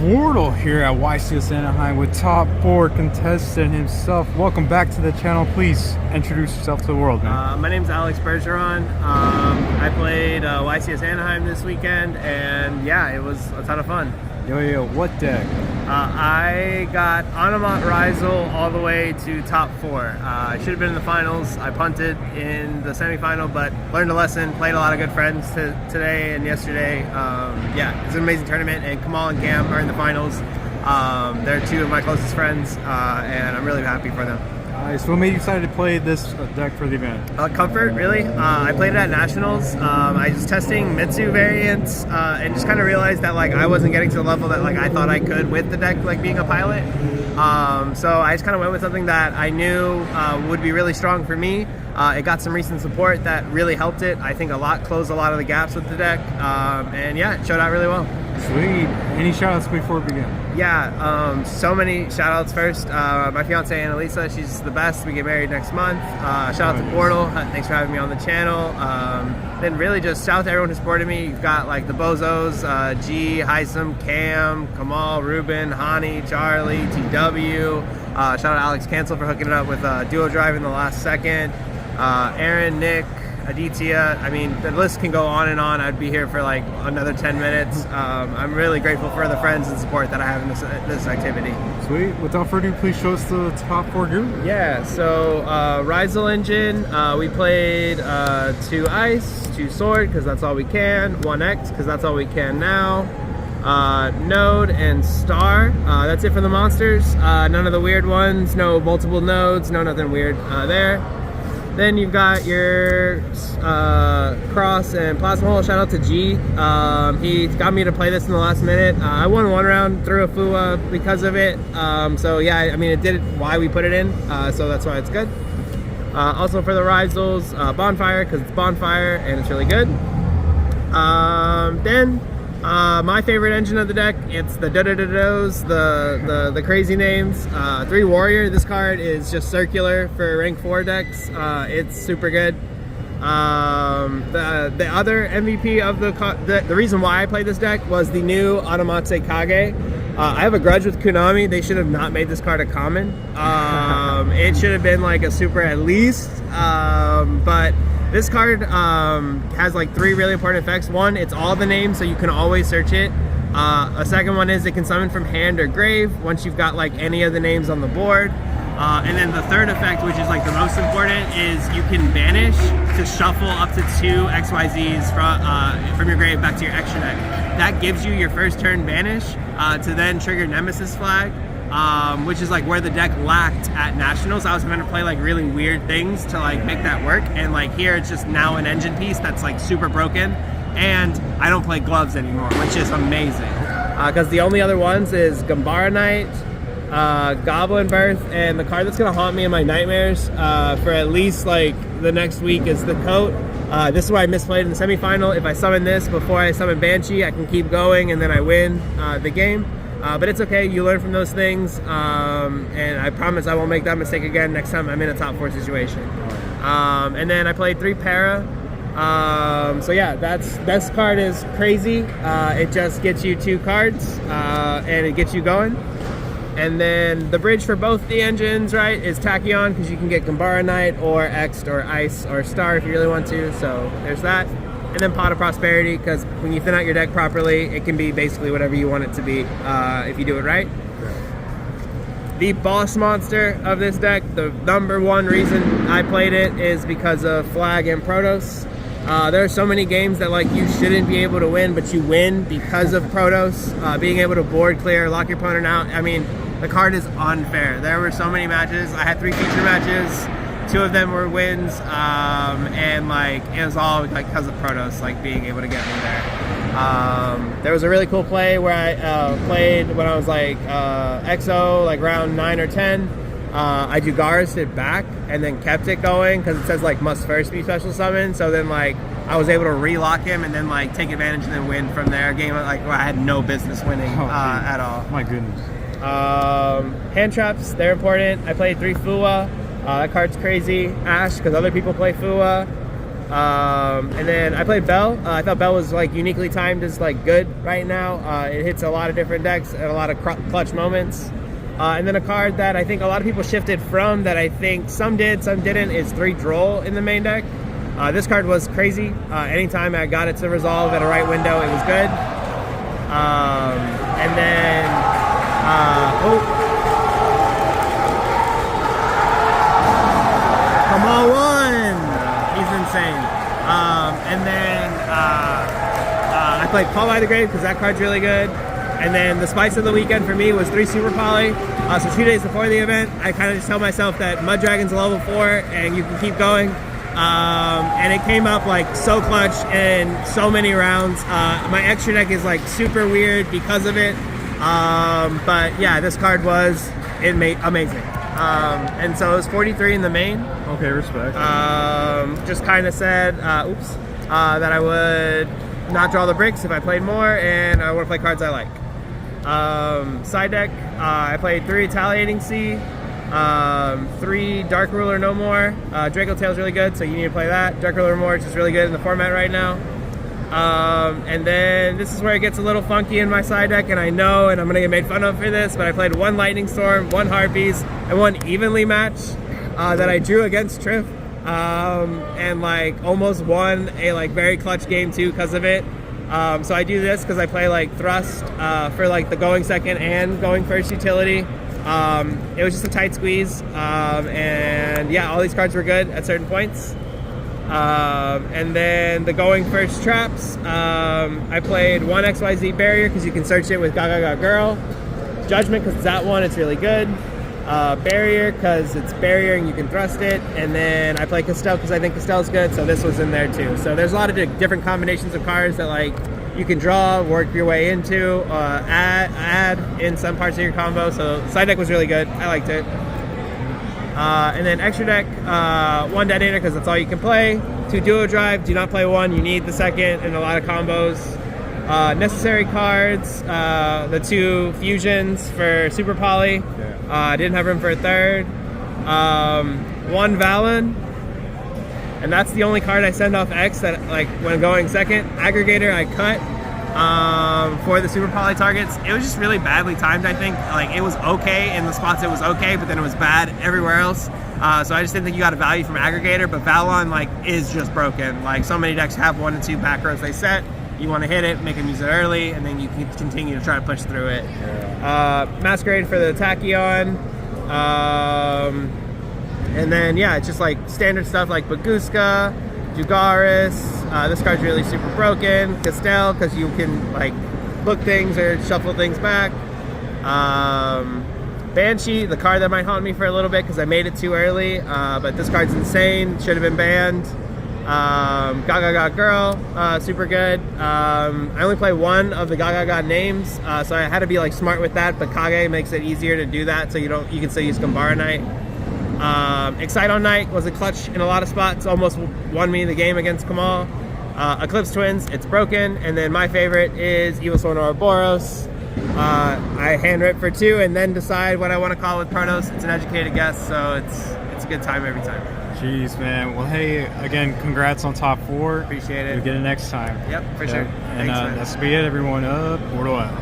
Bortle here at YCS Anaheim with top 4 contestant himself. Welcome back to the channel. Please introduce yourself to the world, man. My name's Bergeron. I played YCS Anaheim this weekend, and yeah, it was a ton of fun. Yo, what deck? I got Onomat Ryzeal all the way to top 4. I should have been in the finals. I punted in the semifinal, but learned a lesson. Played a lot of good friends today and yesterday. Yeah, it was an amazing tournament, and Kamal and Cam are in the finals. They're two of my closest friends, and I'm really happy for them. So what made you decide to play this deck for the event? Comfort, really. I played it at Nationals. I was testing Mitsu variants and just kind of realized that like I wasn't getting to the level that like I thought I could with the deck, like being a pilot. So I just kind of went with something that I knew would be really strong for me. It got some recent support that really helped it. I think closed a lot of the gaps with the deck, and yeah, it showed out really well. Sweet. Any shout-outs before we begin? Yeah, so many shout-outs first. My fiance Annalisa, she's the best. We get married next month. Shout out to Bortle. Thanks for having me on the channel. Then really just shout out to everyone who supported me. You've got like the Bozos, G, Heisem, Cam, Kamal, Ruben, Hani, Charlie, TW. Shout out to Alex Cancel for hooking it up with Duo Drive in the last second. Aaron, Nick, Aditya. I mean, the list can go on and on. I'd be here for like another 10 minutes. I'm really grateful for the friends and support that I have in this activity. Sweet. Without further ado, please show us the top 4 group. Yeah, so Ryzeal engine, we played 2 ice, 2 sword, because that's all we can, 1 X, because that's all we can now, node and star. That's it for the monsters. None of the weird ones, no multiple nodes, no nothing weird there. Then you've got your cross and plasma hole. Shout out to G. He got me to play this in the last minute. I won 1 round through a FUA because of it. So yeah, I mean, it did why we put it in. So that's why it's good. Also for the Ryzeals, bonfire, because it's bonfire and it's really good. Then my favorite engine of the deck, it's the da-da-da-dos, the crazy names. 3 warrior. This card is just circular for rank 4 decks. It's super good. The other MVP of the reason why I played this deck was the new Onomat Kage. I have a grudge with Konami. They should have not made this card a common. It should have been like a super at least, but this card has like 3 really important effects. One, it's all the names, so you can always search it. A second one is it can summon from hand or grave once you've got like any of the names on the board. And then the third effect, which is like the most important, is you can banish to shuffle up to 2 XYZs from your grave back to your extra deck. That gives you your first turn banish to then trigger Nemesis Flag. Which is like where the deck lacked at Nationals. I was going to play like really weird things to like make that work, and like here it's just now an engine piece that's like super broken, and I don't play gloves anymore, which is amazing. Because the only other ones is Gambara Knight, Goblin Birth, and the card that's going to haunt me in my nightmares for at least like the next week is the Coat. This is why I misplayed in the semifinal. If I summon this before I summon Banshee, I can keep going and then I win the game. But it's okay, you learn from those things, and I promise I won't make that mistake again next time I'm in a top 4 situation. And then I played 3 para. So yeah, this card is crazy. It just gets you 2 cards, and it gets you going. And then the bridge for both the engines, right, is Tachyon, because you can get Gambara Knight or X or Ice or Star if you really want to, so there's that. And then Pot of Prosperity, because when you thin out your deck properly, it can be basically whatever you want it to be if you do it right. The boss monster of this deck, the #1 reason I played it is because of Flag and Protoss. There are so many games that like you shouldn't be able to win, but you win because of Protoss. Being able to board clear, lock your opponent out. I mean, the card is unfair. There were so many matches. I had 3 feature matches. 2 of them were wins, and like it was all like because of Protoss like being able to get me there. There was a really cool play where I played when I was like XO, like round 9 or 10. I Jugaris it back and then kept it going because it says like must first be special summon. So then like I was able to relock him and then like take advantage and then win from there. A game like where I had no business winning at all. My goodness. Hand traps, they're important. I played 3 FUA. That card's crazy. Ash, because other people play FUA. And then I played Bell. I thought Bell was like uniquely timed as like good right now. It hits a lot of different decks at a lot of clutch moments. And then a card that I think a lot of people shifted from, that I think some did, some didn't, is 3 Droll in the main deck. This card was crazy. Anytime I got it to resolve at a right window, it was good. And then, come on, one! He's insane. And then I played Call by the Grave because that card's really good. And then the spice of the weekend for me was 3 Super Poly. So 2 days before the event, I kind of just tell myself that Mud Dragon's a level 4 and you can keep going. And it came up like so clutch in so many rounds. My extra deck is like super weird because of it. But yeah, this card was amazing. And so it was 43 in the main. Okay, respect. Just kind of said, that I would not draw the bricks if I played more, and I want to play cards I like. Side deck, I played 3 Retaliating Sea, 3 Dark Ruler No More. Draco Tail's really good, so you need to play that. Dark Ruler No More is just really good in the format right now. And then this is where it gets a little funky in my side deck, and I know, and I'm gonna get made fun of for this, but I played 1 Lightning Storm, 1 Harpies, and 1 Evenly Match that I drew against Triff, and like almost won a like very clutch game too because of it. So I do this because I play like Thrust for like the going second and going first utility. It was just a tight squeeze, and yeah, all these cards were good at certain points. And then the going first traps, I played 1 XYZ Barrier because you can search it with Gaga Girl. Judgment because it's that one, it's really good. Barrier because it's barrier and you can thrust it. And then I play Castell because I think Castell's good, so this was in there too. So there's a lot of different combinations of cards that like you can draw, work your way into, add in some parts of your combo. So side deck was really good. I liked it. And then extra deck, 1 Detonator because that's all you can play. 2 Duo Drive, do not play 1, you need the second in a lot of combos. Necessary cards, the 2 Fusions for Super Poly. Didn't have room for a third. 1 Valen, and that's the only card I send off X that like when going second. Aggregator I cut for the Super Poly targets. It was just really badly timed, I think. Like it was okay in the spots it was okay, but then it was bad everywhere else. So I just didn't think you got a value from Aggregator, but Valon like is just broken. Like so many decks have 1 and 2 back rows they set. You want to hit it, make them use it early, and then you can continue to try to push through it. Masquerade for the Tachyon. And then, yeah, it's just like standard stuff like Baguska, Jugaris. This card's really super broken. Castell, because you can like book things or shuffle things back. Banshee, the card that might haunt me for a little bit because I made it too early. But this card's insane. Should have been banned. Gaga Girl, super good. I only play 1 of the Gaga names, so I had to be like smart with that, but Kage makes it easier to do that, so you can still use Gambara Knight. Excite on Knight was a clutch in a lot of spots, almost won me the game against Kamal. Eclipse Twins, it's broken, and then my favorite is Evil Sworn Ouroboros. I hand rip for 2 and then decide what I want to call with Protos. It's an educated guess, so it's a good time every time. Jeez, man. Well, hey, again, congrats on top 4. Appreciate it. We'll get it next time. Yep, for sure. And Thanks, man. that's be it, everyone. Portal out.